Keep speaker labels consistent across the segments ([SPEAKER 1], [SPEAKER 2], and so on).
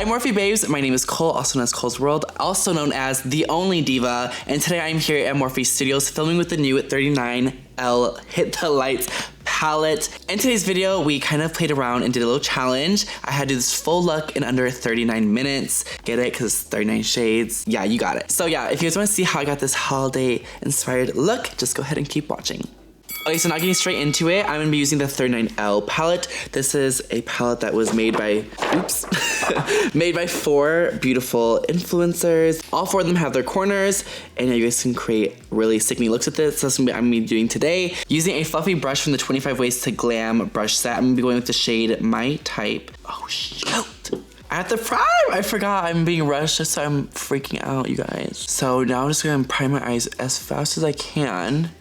[SPEAKER 1] Hi Morphe babes, my name is Cole, also known as Cohlsworld, also known as the only diva, and today I'm here at Morphe Studios filming with the new 39L Hit the Lights palette. In today's video, we kind of played around and did a little challenge. I had to do this full look in under 39 minutes. Get it? Because it's 39 shades. Yeah, you got it. So yeah, if you guys want to see how I got this holiday inspired look, just go ahead and keep watching. Okay, so now getting straight into it, I'm gonna be using the 39L palette. This is a palette that was made by, made by 4 beautiful influencers. All 4 of them have their corners, and you guys can create really sickening looks with this. So that's what I'm gonna be doing today. Using a fluffy brush from the 25 Ways to Glam brush set, I'm gonna be going with the shade My Type. Oh shoot! I have to prime! I forgot I'm being rushed, so I'm freaking out, you guys. So now I'm just gonna prime my eyes as fast as I can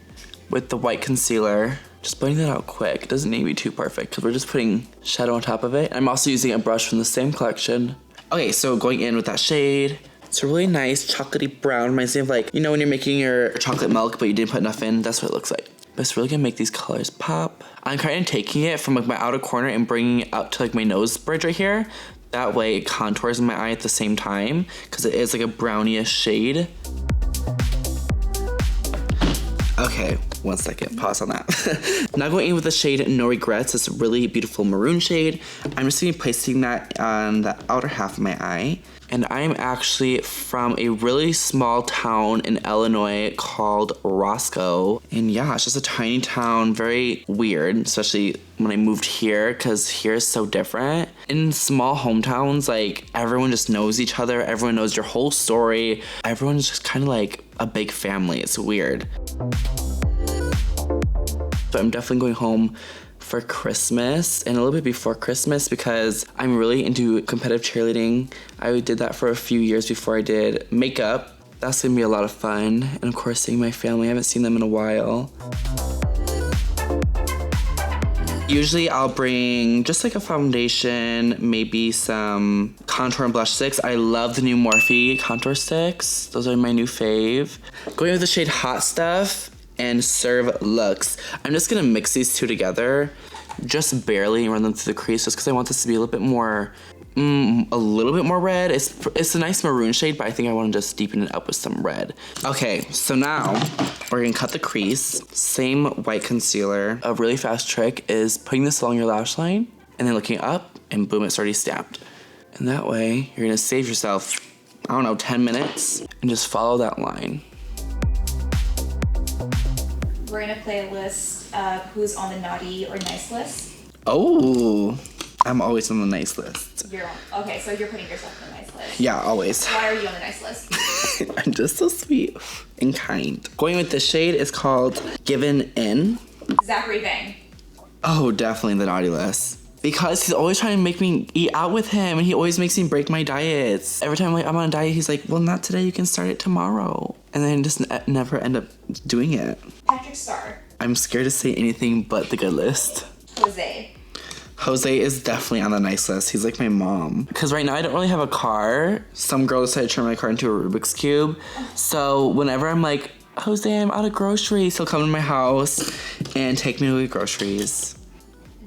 [SPEAKER 1] with the white concealer. Just blending that out quick. It doesn't need to be too perfect because we're just putting shadow on top of it. I'm also using a brush from the same collection. Okay, so going in with that shade. It's a really nice chocolatey brown. Reminds me of like, you know when you're making your chocolate milk but you didn't put enough in? That's what it looks like. But it's really gonna make these colors pop. I'm kind of taking it from like my outer corner and bringing it up to like my nose bridge right here. That way it contours in my eye at the same time because it is like a brownish shade. Okay, 1 second, pause on that. Now going in with the shade No Regrets, this really beautiful maroon shade. I'm just gonna be placing that on the outer half of my eye. And I'm actually from a really small town in Illinois called Roscoe. And yeah, it's just a tiny town, very weird, especially when I moved here, because here is so different. In small hometowns, like everyone just knows each other, everyone knows your whole story. Everyone's just kind of like a big family, it's weird. So I'm definitely going home for Christmas and a little bit before Christmas because I'm really into competitive cheerleading. I did that for a few years before I did makeup. That's gonna be a lot of fun. And of course, seeing my family, I haven't seen them in a while. Usually I'll bring just like a foundation, maybe some contour and blush sticks. I love the new Morphe contour sticks. Those are my new fave. Going with the shade Hot Stuff and Serve Looks. I'm just gonna mix these two together, just barely, and run them through the crease just because I want this to be a little bit more red. It's a nice maroon shade, but I think I want to just deepen it up with some red. Okay, so now we're gonna cut the crease. Same white concealer. A really fast trick is putting this along your lash line and then looking up and boom, it's already stamped. And that way you're gonna save yourself, I don't know, 10 minutes and just follow that line.
[SPEAKER 2] We're gonna play a list of who's on the naughty or nice list.
[SPEAKER 1] Oh, I'm always on the nice list.
[SPEAKER 2] Okay, so you're putting yourself on the nice list.
[SPEAKER 1] Yeah, always.
[SPEAKER 2] Why are you on the nice list?
[SPEAKER 1] I'm just so sweet and kind. Going with this shade is called Given In.
[SPEAKER 2] Zachary Bang.
[SPEAKER 1] Oh, definitely the naughty list. Because he's always trying to make me eat out with him and he always makes me break my diets. Every time I'm on a diet, he's like, well, not today, you can start it tomorrow. And then just never end up doing it.
[SPEAKER 2] Patrick Star.
[SPEAKER 1] I'm scared to say anything but the good list.
[SPEAKER 2] Jose.
[SPEAKER 1] Jose is definitely on the nice list. He's like my mom. Because right now I don't really have a car. Some girl decided to turn my car into a Rubik's Cube. So whenever I'm like, Jose, I'm out of groceries, he'll come to my house and take me to the groceries.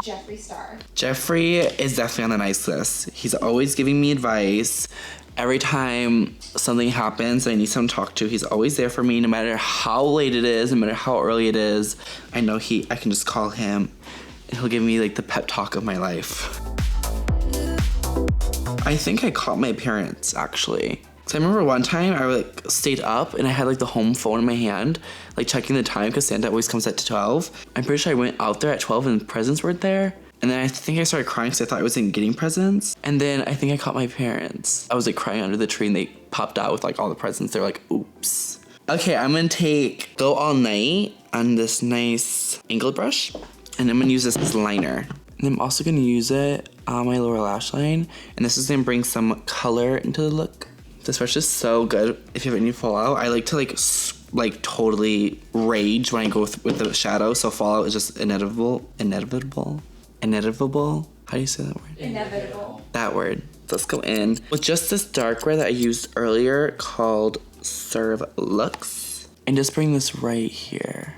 [SPEAKER 2] Jeffree Star.
[SPEAKER 1] Jeffree is definitely on the nice list. He's always giving me advice. Every time something happens and I need someone to talk to, he's always there for me, no matter how late it is, no matter how early it is. I know I can just call him and he'll give me like the pep talk of my life. I think I caught my parents actually. So I remember one time I like stayed up and I had like the home phone in my hand, like checking the time because Santa always comes at 12. I'm pretty sure I went out there at 12 and presents weren't there. And then I think I started crying because I thought I wasn't getting presents. And then I think I caught my parents. I was like crying under the tree and they popped out with like all the presents. They're like, oops. Okay, I'm gonna take Go All Night on this nice angled brush. And I'm gonna use this as liner. And I'm also gonna use it on my lower lash line. And this is gonna bring some color into the look. This brush is so good if you have any fallout. I like to like totally rage when I go with the shadow. So fallout is just inevitable. How do you say that word?
[SPEAKER 2] Inevitable.
[SPEAKER 1] That word. Let's go in with just this dark red that I used earlier called Serve Looks. And just bring this right here.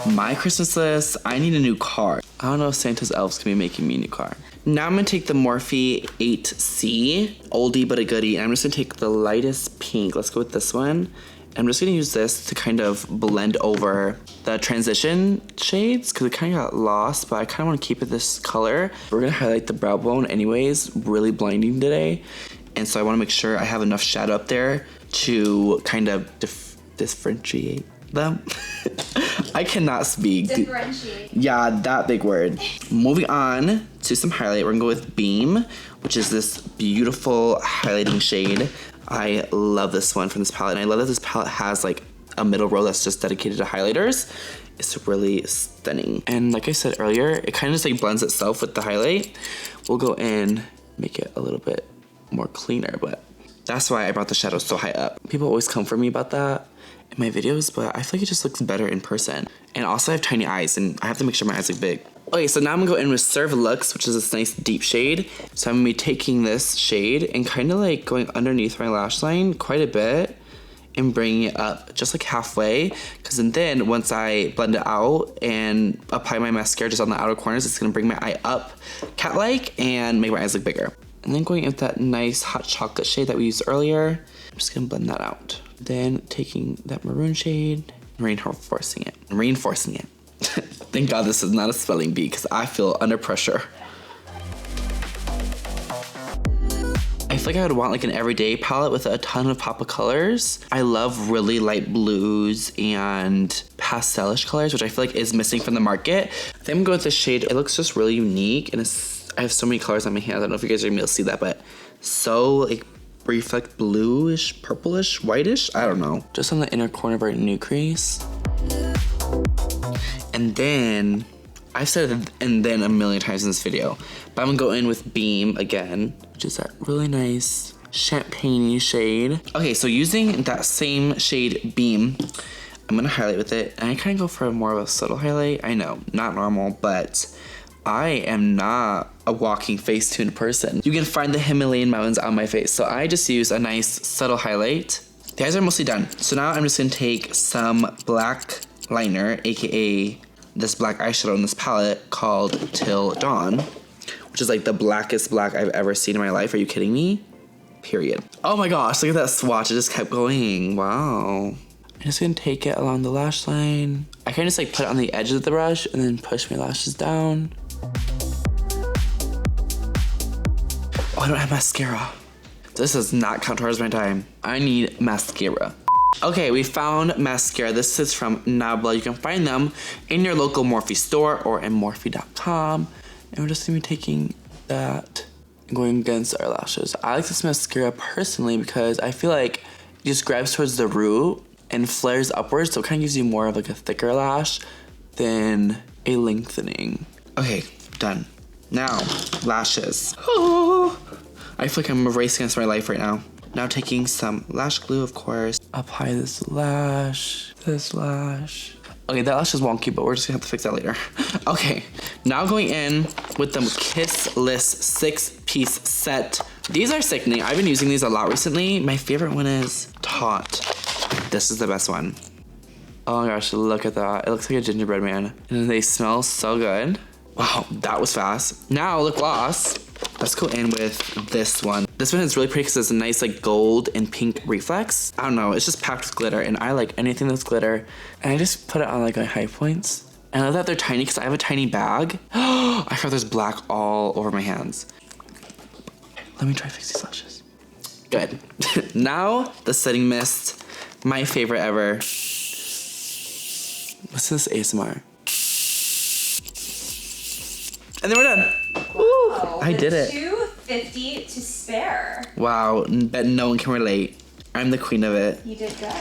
[SPEAKER 1] My Christmas list, I need a new car. I don't know if Santa's elves can be making me a new car. Now I'm gonna take the Morphe 8C, oldie but a goodie, and I'm just gonna take the lightest pink. Let's go with this one. I'm just gonna use this to kind of blend over the transition shades because it kind of got lost, but I kind of want to keep it this color. We're gonna highlight the brow bone anyways, really blinding today. And so I want to make sure I have enough shadow up there to kind of differentiate them. I cannot speak.
[SPEAKER 2] Differentiate.
[SPEAKER 1] Yeah, that big word. Moving on to some highlight, we're gonna go with Beam, which is this beautiful highlighting shade. I love this one from this palette, and I love that this palette has like a middle row that's just dedicated to highlighters. It's really stunning. And like I said earlier, it kind of just like blends itself with the highlight. We'll go in, make it a little bit more cleaner, but that's why I brought the shadows so high up. People always come for me about that in my videos, but I feel like it just looks better in person. And also I have tiny eyes, and I have to make sure my eyes look big. Okay, so now I'm gonna go in with Serve Lux, which is this nice deep shade. So I'm gonna be taking this shade and kind of like going underneath my lash line quite a bit and bringing it up just like halfway. Because then once I blend it out and apply my mascara just on the outer corners, it's gonna bring my eye up cat-like and make my eyes look bigger. And then going in with that nice hot chocolate shade that we used earlier, I'm just gonna blend that out. Then taking that maroon shade, reinforcing it. Thank God this is not a spelling bee because I feel under pressure. I feel like I would want like an everyday palette with a ton of pop of colors. I love really light blues and pastelish colors, which I feel like is missing from the market. I think I'm gonna go with this shade. It looks just really unique, and I have so many colors on my hands. I don't know if you guys are gonna be able to see that, but so like reflect bluish, purplish, whitish, I don't know. Just on the inner corner of our new crease. And then, I've said and then a million times in this video, but I'm gonna go in with Beam again, which is that really nice champagne-y shade. Okay, so using that same shade Beam, I'm gonna highlight with it, and I kind of go for more of a subtle highlight. I know, not normal, but I am not a walking Facetune person. You can find the Himalayan mountains on my face, so I just use a nice subtle highlight. The eyes are mostly done, so now I'm just gonna take some black liner, aka this black eyeshadow in this palette called Till Dawn, which is like the blackest black I've ever seen in my life. Are you kidding me? Period. Oh my gosh, look at that swatch. It just kept going. Wow. I'm just gonna take it along the lash line. I kind of just like put it on the edge of the brush and then push my lashes down. Oh, I don't have mascara. This does not count towards my time. I need mascara. Okay, we found mascara. This is from Nabla. You can find them in your local Morphe store or in Morphe.com. And we're just gonna be taking that and going against our lashes. I like this mascara personally because I feel like it just grabs towards the root and flares upwards, so it kind of gives you more of like a thicker lash than a lengthening. Okay, done. Now, lashes. Oh, I feel like I'm racing against my life right now. Now taking some lash glue, of course. Apply this lash. Okay, that lash is wonky, but we're just gonna have to fix that later. Okay, now going in with the Kiss List 6-piece set. These are sickening. I've been using these a lot recently. My favorite one is Taut. This is the best one. Oh my gosh, look at that. It looks like a gingerbread man. And they smell so good. Wow, that was fast. Now lip gloss. Let's go in with this one. This one is really pretty because it's a nice like gold and pink reflex. I don't know, it's just packed with glitter, and I like anything that's glitter. And I just put it on like my high points. And I love that they're tiny because I have a tiny bag. I heard there's black all over my hands. Let me try to fix these lashes. Good. Now, the setting mist. My favorite ever. What's this ASMR? And then we're done.
[SPEAKER 2] Wow,
[SPEAKER 1] I did it.
[SPEAKER 2] $2.50 to spare.
[SPEAKER 1] Wow, bet no one can relate. I'm the queen of it.
[SPEAKER 2] You did good.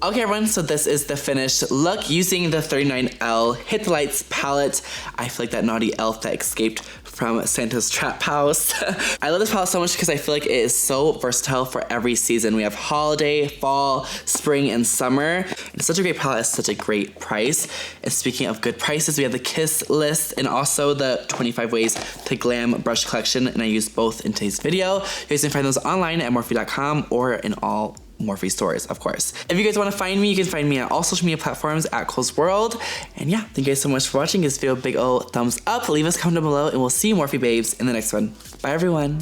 [SPEAKER 1] Okay, everyone, so this is the finished look using the 39L Hit the Lights palette. I feel like that naughty elf that escaped from Santa's trap house. I love this palette so much because I feel like it is so versatile for every season. We have holiday, fall, spring, and summer. It's such a great palette at such a great price. And speaking of good prices, we have the Kiss List and also the 25 Ways to Glam brush collection, and I used both in today's video. You guys can find those online at Morphe.com or in all Morphe stores, of course. If you guys want to find me, you can find me on all social media platforms at Cohlsworld. And yeah, thank you guys so much for watching. Give this video a big old thumbs up. Leave us a comment down below, and we'll see you Morphe babes in the next one. Bye, everyone.